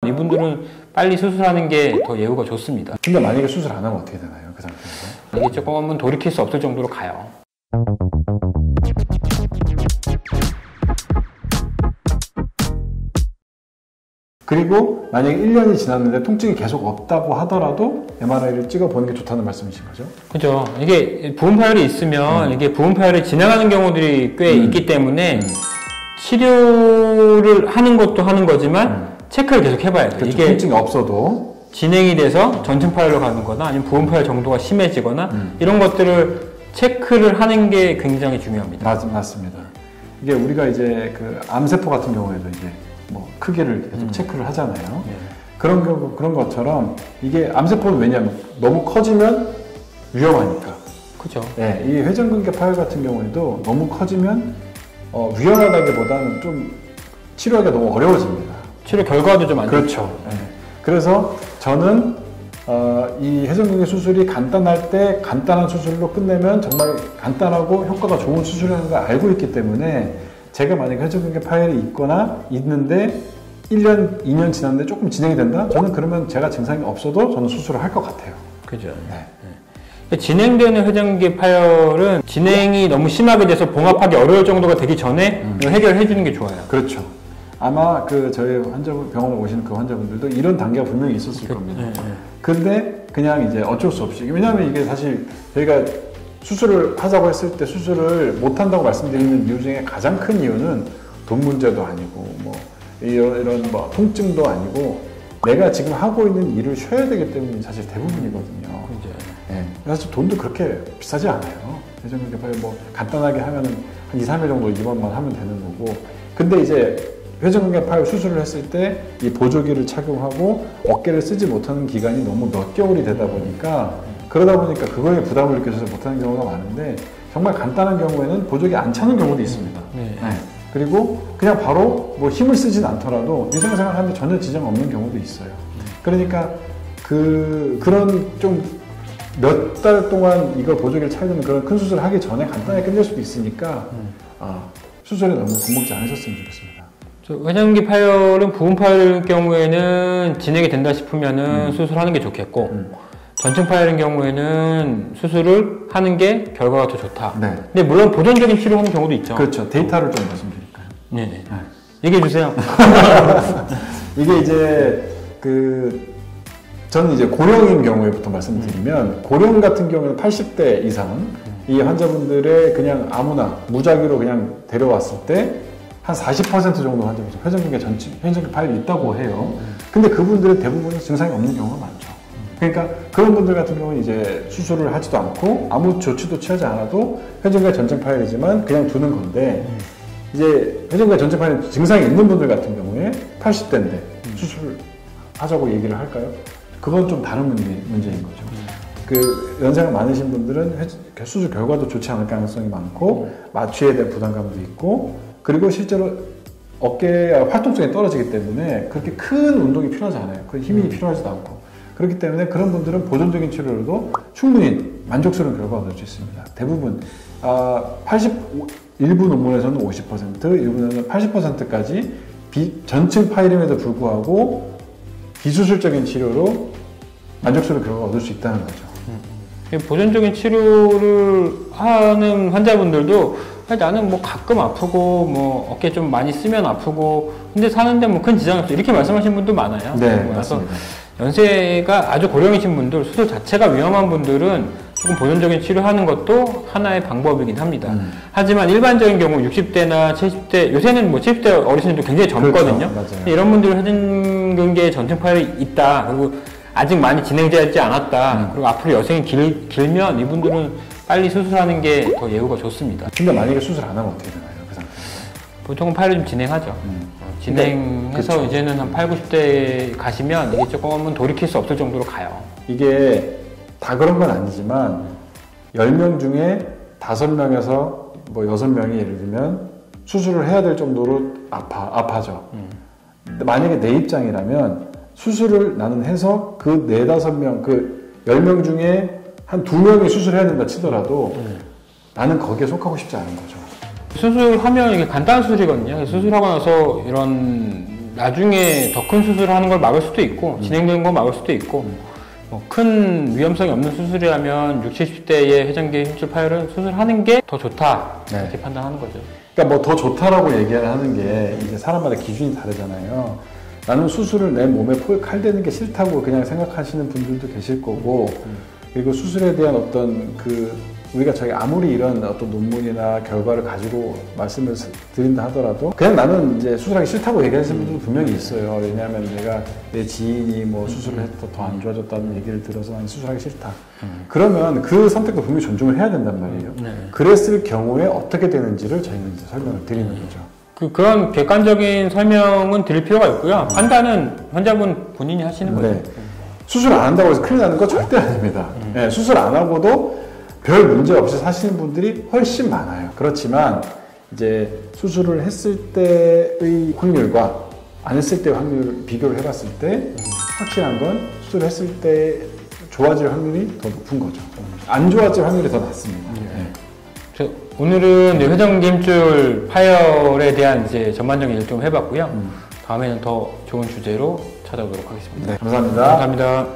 이분들은 빨리 수술하는 게 더 예후가 좋습니다. 근데 만약에 수술 안 하면 어떻게 되나요? 그 상태에서? 이게 조금은 돌이킬 수 없을 정도로 가요. 그리고 만약에 1년이 지났는데 통증이 계속 없다고 하더라도 MRI를 찍어보는 게 좋다는 말씀이신 거죠? 그죠. 이게 부분 파열이 있으면 이게 부분 파열이 진행하는 경우들이 꽤 있기 때문에 치료를 하는 것도 하는 거지만 체크를 계속 해봐야 돼요. 그렇죠. 이게 통증이 없어도 진행이 돼서 전증 파열로 가는 거나 아니면 부분 파열 정도가 심해지거나 이런 것들을 체크를 하는 게 굉장히 중요합니다. 맞습니다. 이게 우리가 이제 그 암세포 같은 경우에도 이제 뭐 크기를 계속 체크를 하잖아요. 그런 것처럼 이게 암세포는 왜냐하면 너무 커지면 위험하니까. 그죠. 네, 이 회전근개 파열 같은 경우에도 너무 커지면 위험하다기보다는 좀 치료하기가 너무 어려워집니다. 치료 결과도 좀 안 좋죠. 그렇죠. 네. 그래서 저는 이 회전근개 수술이 간단할 때 간단한 수술로 끝내면 정말 간단하고 효과가 좋은 수술이라는 걸 알고 있기 때문에 제가 만약에 회전근개 파열이 있는데 1년, 2년 지났는데 조금 진행이 된다? 저는 그러면 제가 증상이 없어도 저는 수술을 할 것 같아요. 그죠. 네. 진행되는 회전근개 파열은 진행이 너무 심하게 돼서 봉합하기 어려울 정도가 되기 전에 해결해 주는 게 좋아요. 그렇죠. 아마 저희 병원에 오시는 그 환자분들도 이런 단계가 분명히 있었을 겁니다. 근데 그냥 이제 어쩔 수 없이. 왜냐하면 이게 사실 저희가 수술을 하자고 했을 때 수술을 못한다고 말씀드리는 이유 중에 가장 큰 이유는 돈 문제도 아니고 뭐 이런 뭐 통증도 아니고 내가 지금 하고 있는 일을 쉬어야 되기 때문에 사실 대부분이거든요. 네. 사실 돈도 그렇게 비싸지 않아요. 회전근개 파열 뭐 간단하게 하면은 한 2, 3일 정도 입원만 하면 되는 거고. 근데 이제 회전근개 파열 수술을 했을 때 이 보조기를 착용하고 어깨를 쓰지 못하는 기간이 너무 몇 개월이 되다 보니까 그러다 보니까 그거에 부담을 느껴서 못하는 경우가 많은데 정말 간단한 경우에는 보조기 안 차는 경우도 있습니다. 네. 그리고 그냥 바로 뭐 힘을 쓰진 않더라도 일상생활 하는데 전혀 지장 없는 경우도 있어요. 그러니까 그런 좀 몇 달 동안 이걸 보조기를 차려는 그런 큰 수술을 하기 전에 간단하게 끝낼 수도 있으니까 수술에 너무 겁먹지 않으셨으면 좋겠습니다. 회전근개 파열은 부분 파열의 경우에는 진행이 된다 싶으면은 수술하는 게 좋겠고 전증 파열인 경우에는 수술을 하는 게 결과가 더 좋다. 네. 근데 물론 보존적인 치료하는 경우도 있죠. 그렇죠. 데이터를 좀 말씀드릴까요? 네. 얘기해 주세요. 이게 이제 저는 이제 고령인 경우에부터 말씀드리면 고령 같은 경우는 80대 이상 이 환자분들의 그냥 아무나 무작위로 그냥 데려왔을 때 한 40% 정도 환자분들 회전근개 파열이 있다고 해요. 근데 그분들의 대부분은 증상이 없는 경우가 많죠. 그러니까 그런 분들 같은 경우는 이제 수술을 하지도 않고 아무 조치도 취하지 않아도 회전근개 전증 파열이지만 그냥 두는 건데 이제 회전근개 전증 파열 증상이 있는 분들 같은 경우에 80대인데 수술을 하자고 얘기를 할까요? 그건 좀 다른 문제인 거죠. 연세가 많으신 분들은 수술 결과도 좋지 않을 가능성이 많고 마취에 대한 부담감도 있고 그리고 실제로 어깨 활동성이 떨어지기 때문에 그렇게 큰 운동이 필요하지 않아요. 그 힘이 필요하지도 않고 그렇기 때문에 그런 분들은 보존적인 치료로도 충분히 만족스러운 결과가 얻을 수 있습니다. 대부분 일부 논문에서는 50%, 일부는 80%까지 전층 파열임에도 불구하고 비수술적인 치료로 만족스러운 결과가 얻을 수 있다는 거죠. 보존적인 치료를 하는 환자분들도 나는 뭐 가끔 아프고 뭐 어깨 좀 많이 쓰면 아프고 근데 사는데 뭐 큰 지장이 없어 이렇게 말씀하시는 분도 많아요. 네, 맞습니다. 연세가 아주 고령이신 분들, 수술 자체가 위험한 분들은 조금 보존적인 치료하는 것도 하나의 방법이긴 합니다. 하지만 일반적인 경우 60대나 70대, 요새는 뭐 70대 어르신들도 굉장히 젊거든요. 그렇죠, 이런 분들 회전근개에 전증 파열이 있다. 그리고 아직 많이 진행되지 않았다. 그리고 앞으로 여생이 길면 이분들은 빨리 수술하는 게 더 예후가 좋습니다. 근데 만약에 수술 안 하면 어떻게 되나요? 그 상태에서? 보통은 파열을 좀 진행하죠. 진행해서 그쵸. 이제는 한 8, 90대 가시면 이게 조금은 돌이킬 수 없을 정도로 가요. 이게 다 그런 건 아니지만 10명 중에 5명에서 뭐 6명이 예를 들면 수술을 해야 될 정도로 아파죠. 근데 만약에 내 입장이라면 수술을 나는 해서 그 4, 5명, 10명 중에 한 2명이 수술해야 된다 치더라도 나는 거기에 속하고 싶지 않은 거죠. 수술하면 이게 간단한 수술이거든요. 수술하고 나서 이런 나중에 더 큰 수술을 하는 걸 막을 수도 있고 진행되는 걸 막을 수도 있고 뭐 큰 위험성이 없는 수술이라면 60, 70대의 회전기 힘줄 파열은 수술하는 게 더 좋다 이렇게 판단하는 거죠. 그러니까 뭐 더 좋다라고 얘기를 하는 게 이제 사람마다 기준이 다르잖아요. 나는 수술을 내 몸에 칼대는 게 싫다고 그냥 생각하시는 분들도 계실 거고 그리고 수술에 대한 어떤 우리가 저희 아무리 이런 어떤 논문이나 결과를 가지고 말씀을 드린다 하더라도 그냥 나는 이제 수술하기 싫다고 얘기하시는 분들도 분명히 있어요. 왜냐하면 내가 내 지인이 뭐 수술을 해서 더 안 좋아졌다는 얘기를 들어서 나는 수술하기 싫다. 그러면 그 선택도 분명히 존중을 해야 된단 말이에요. 그랬을 경우에 어떻게 되는지를 저희는 이제 설명을 드리는 거죠. 그런 객관적인 설명은 드릴 필요가 있고요. 판단은 환자분 본인이 하시는 거죠. 네. 수술 안 한다고 해서 큰일 나는 거 절대 아닙니다. 네, 수술 안 하고도 별 문제 없이 사시는 분들이 훨씬 많아요. 그렇지만 이제 수술을 했을 때의 확률과 안 했을 때의 확률을 비교를 해봤을 때 확실한 건 수술을 했을 때 좋아질 확률이 더 높은 거죠. 안 좋아질 확률이 더 낮습니다. 네. 오늘은 회전기 힘줄 파열에 대한 이제 전반적인 일정을 해봤고요. 다음에는 더 좋은 주제로 찾아오도록 하겠습니다. 네, 감사합니다. 감사합니다.